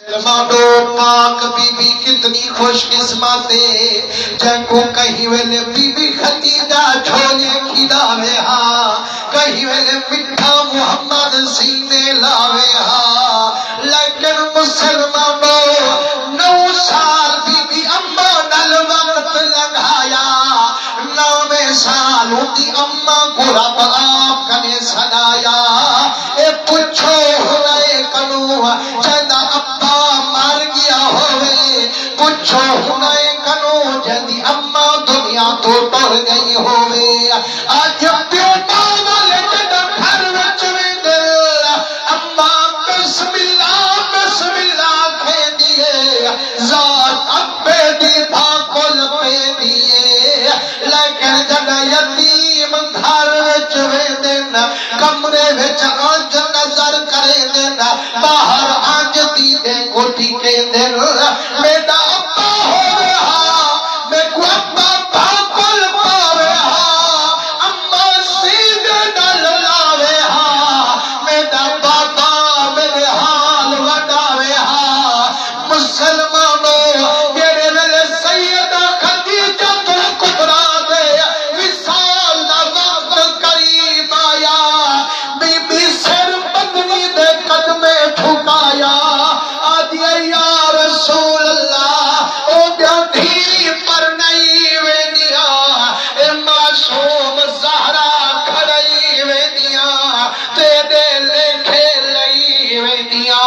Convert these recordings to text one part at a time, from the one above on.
مسلمانوں پاک be be کتنی خوش قسمت ہے جن کو کہیں ویلے بی بی خدیجہ چھولے کھلاوے ہاں، کہیں ویلے مٹھا محمد سینے لاوے ہاں۔ لیکن مسلمانوں 9 سال بی بی اماں نال وقت لگایا، 9ویں سال اندی اماں کو رب آپ کنے سنایا۔ اے پوچھو ہوئے کنو جدہ ابا مر گیا ہوئے، پوچھو ہوئے کنو جدی اماں دنیا تو ٹر گئی ہوئے۔ آج پیو والے جدہ گھر وچ دل اماں بسم اللہ کھے دیے، ذات ابے دی بھاکل پہ دیے۔ لیکن جدہ یتیم گھر وچ دن کمرے وچ آنج نظر کرے دن، باہر آنج دی دے کوٹی کے دن میڈا ابا ہوئے ہاں، میں کو ابا بھاکل پاوے ہاں، اماں سیدھے ڈال لاوے ہاں، میڈا بابا میرے حال وڈاوے ہاں۔ مسلمانوں میرے ویلے سیدہ خدیجہ کبریٰ دے وصال دا وقت قریب آیا، بی بی سر بدنی دے قدمے ٹھکایا، آدھیا یا رسول اللہ او بیادھی پر نہیں وینیا، اے معصوم زہرا کھڑائی وینیا، تیرے لکھے لئی وینیا،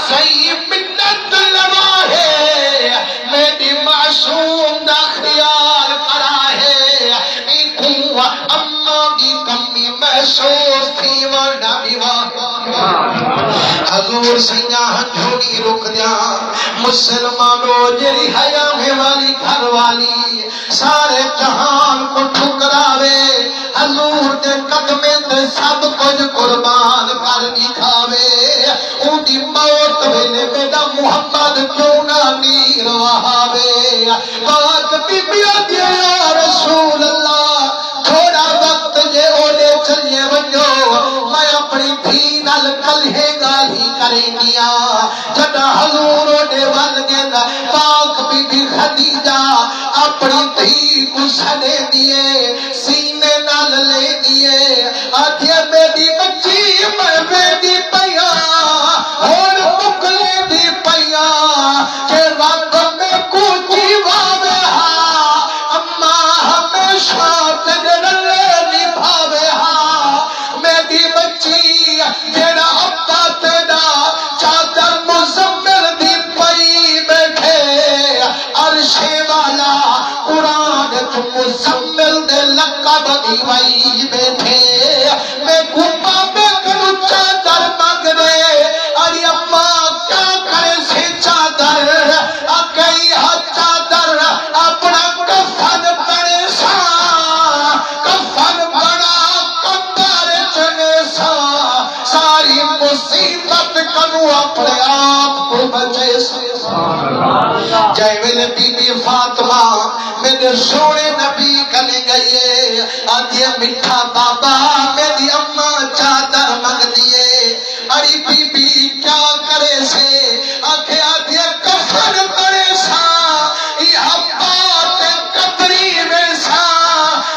صحیح منت لوا ہے میری معصوم دا خیال کرا ہے، ایکھوں اماں دی کمی محسوس تھی ورنہ بھی حضور سیاں ہنجھونی رک دیا۔ مسلمانوں جری حیاں والی گھر والی سارے جہان کو ٹھکراوے، حضور دے قدمے تے سب کچھ قربان کر دکھاوے، ان دی موت ویلے میرا محمد کیوں نہ نیر وہاوے۔ پاک بی بی آدھیا یا رسول اللہ تھوڑا وقت جے اولے چلے ونجو، میں اپنی دھی نال کلہے گالی کریں گیا۔ جدہ حضور نے ون گیا پاک بی بی خدیجہ اپنی دھی کو سنے دیے، سینے نال لے دیے، آدھیا میری بچی میں بیٹی پیا اور مکلے دی پیا کہ رب میں کوچی واوے ہاں، اماں ہمیشہ تجرلے نبھاوے ہاں۔ میری بچی جیڑا ابا تیرا چادر مزمل دی پئی بیٹھے، عرش والا قرآن تو مزمل دے لقب دی وئی بیٹھے، میں گھوپا میں کنو چادر مانگ رہے، ارے اماں کیا کرے سے چادر، اکئی ہاتھ چادر اپنا کفن بڑے سا، کفن بڑا کمبر چنے سا، ساری مصیبت کنو اپنے آپ کو بچے سے۔ جائے ویلے بی بی فاطمہ میرے سونے نبی کنے گئیے، آدھیا مٹھا بابا میری اماں چادر مانگ دیے، اری بی بی کیا کرے سے، آکھے آدھیا کفن بڑے سا، یہ بات قبری میں سا،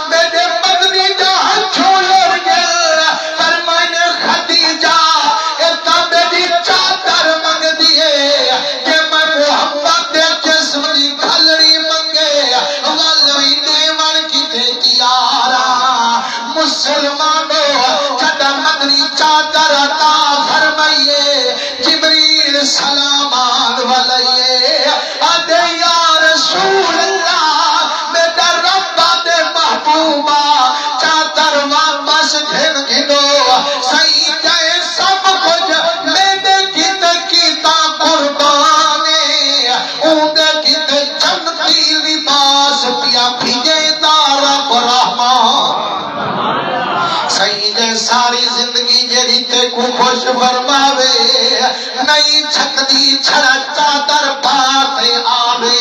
میرے مدنی جہاں چھوڑ گیا، فرمائنے خدیجہ ایتا میری چادر مانگ دیے، کہ میں محمد دے جسم دی کھلڑی منگے، والوی دیوان کی دے دیارا۔ مسلمانوں جدہ مدنی چادر عطا فرمائیے، جبریل سلامان والائیے، آدھے یا رسول اللہ میرا رب دے محبوبہ چادر واپس گھن گھنو، صحیح جائے سب کچھ میرے کیتا قربانے، اوندے کیتے جنتی لباس پیا بھیجے دارا برحمان، صحیح جائے ساری زندگی جیری تے کو خوش فرماوے، نہیں چھکدی چھڑا چادر پاتے آوے،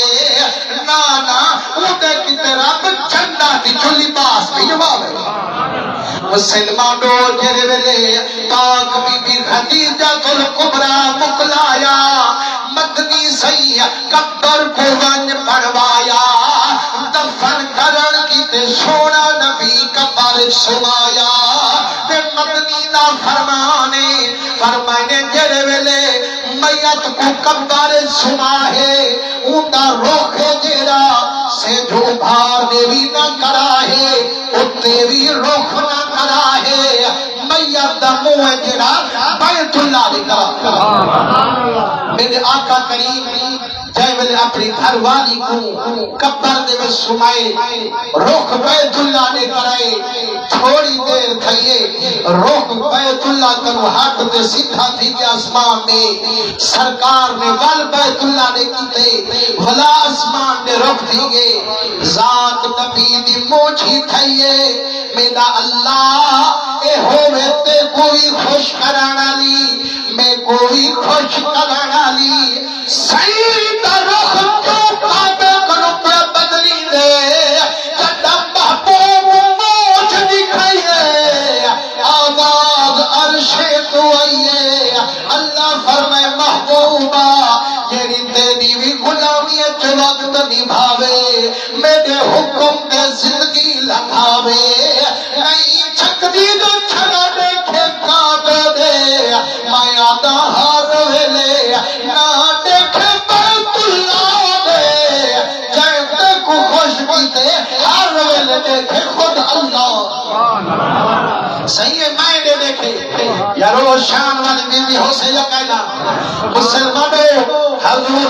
نانا اوندے کیتے رب جھنڈا دی جو لباس بھیجواوے۔ مسلمانوں جیرے ویلے پاک بی بی خدیجہ کبریٰ مکلایا، ونج پڑوایا دفن کرن کی تے سونا نبی قبر سوایا تے مدنی دا فرمانے فرمانے جڑے ویلے میت کو قبر سواہے اوندا روخ جڑا سے جو بھار دے بھی نہ کراہے اتے بھی روخ نہ کراہے میت دا منہ جڑا بیت اللہ دے کرا میرے آقا کریم جائے ویلے اپنی گھر والی کو قبر دے میں سمائے روخ بیت اللہ نے کرائے تھوڑی دیر تھئیے روخ بیت اللہ کرو ہاتھ دے سدھا تھی کے آسمان میں سرکار نے وال بیت اللہ نے کیتے ولا آسمان نے روخ دیئے ذات نبی دی موچھی تھئیے میرا اللہ اے ہوئے تے کوئی خوش کرانا لی میں کوئی خوش کرانا لی سید رخ تو کعبے کرو پہ بدلی دے جدہ محبوب موج دکھائیے آواز عرش تو آئیے اللہ فرمائے محبوبہ جیری تیری بھی غلامی چو وقت نبھاوے میرے حکم دے زندگی لگاوے نہیں چھک دی جو چھڑا دیکھے کعبے دے مایا دا ہار ویلے نہ دیکھے بیت اللہ دے جائے کو خوش بیتے ہار ویلے دیکھے خود اللہ صحیح ہے مائنے دیکھے یارو شان والی بی بی ہو سے یا کہنا مسلمانوں حضور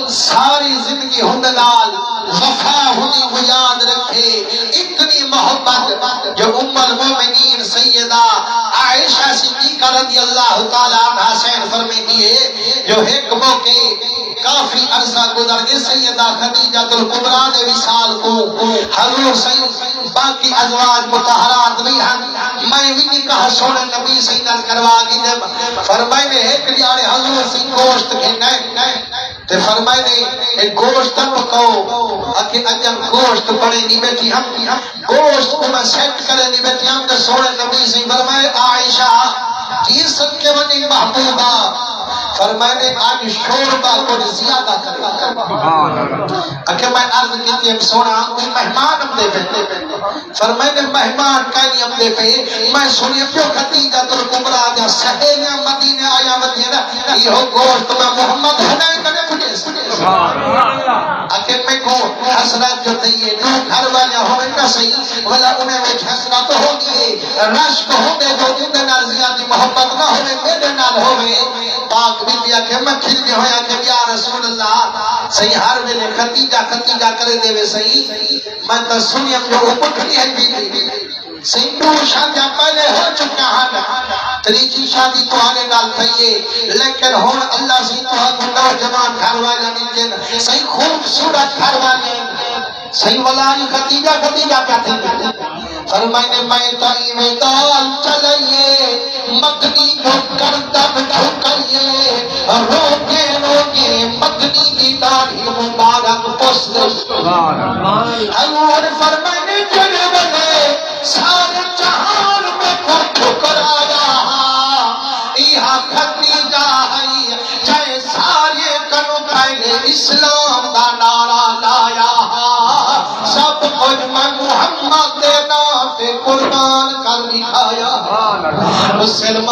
ساری زندگی ہندلال وفا ہوئی وہ یاد رکھے اتنی محبت جو ام المومنین سیدہ عائشہ صدیقہ رضی اللہ تعالیٰ عنہ حسین فرمیتی ہے جو ایک موقع کافی عرصہ گزر گئے سیدہ خدیجہ الکبریٰ نے وصال کو حضور باقی ازواج مطہرات بھی ہیں میں بھی نکاح سونے نبی سیدہ کروا کی جب فرمائے نے ایک لیارے حضور سے گوشت کھینے تے فرمائے نے ایک گوشت پکاؤ اکی اجم گوشت پڑے نہیں بیٹھی ہم گوشت کو میں سیٹ کرے نہیں بیٹھی ہم تے سونے نبی سے فرمائے عائشہ چیز سب کے ونی محبوبہ فرمائے نے آج شوربہ کو زیادہ کرے اکھے میں عرض کیتی ہم سونا کوئی مہمان ہم دے پہ فرمائے نے مہمان کہنی ہم دے پہ میں سنی پیو خدیجہ الکبریٰ جا سہیلیاں مدینہ آیا مدینہ یہ گوشت میں محمد ہدایت کرے پھٹے اکھے میں کو حسرت جو تیئے جو گھر والے ہوئے نہ صحیح ولا انہیں وہ حسرت ہو گئے رشک ہو گئے جو جن نال زیادہ محبت نہ ہوئے میرے نال ہوئے پاک بی بی کہ میں کھل کے ہویا کہ یا رسول اللہ صحیح ہر ویلے خدیجہ کرے دے وے صحیح میں تو سنیم جو اپٹھنی ہے بی بی صحیح دو شادیاں پہلے ہو چکا ہے تریجی شادی تو آنے نال تھئیے لیکن ہون اللہ سے تو ہاتھ نوجوان گھر والے نیچے صحیح خوبصورت گھر والے صحیح ولائی خدیجہ کیا تھی فرمائنے میں تائی میں دال چلائیے مدنی جو کردب جھکائیے روکے مدنی کی داڑھی مبارک پست حضور فرمائنے جڑے بلے سارے جہان میں کو ٹھکرایا یہاں خدیجہ ہے چاہے سارے کنو پہلے اسلام دا نعرہ لایا سب کچھ میں محمد دے نام پہ قربان کر دکھایا مسلمان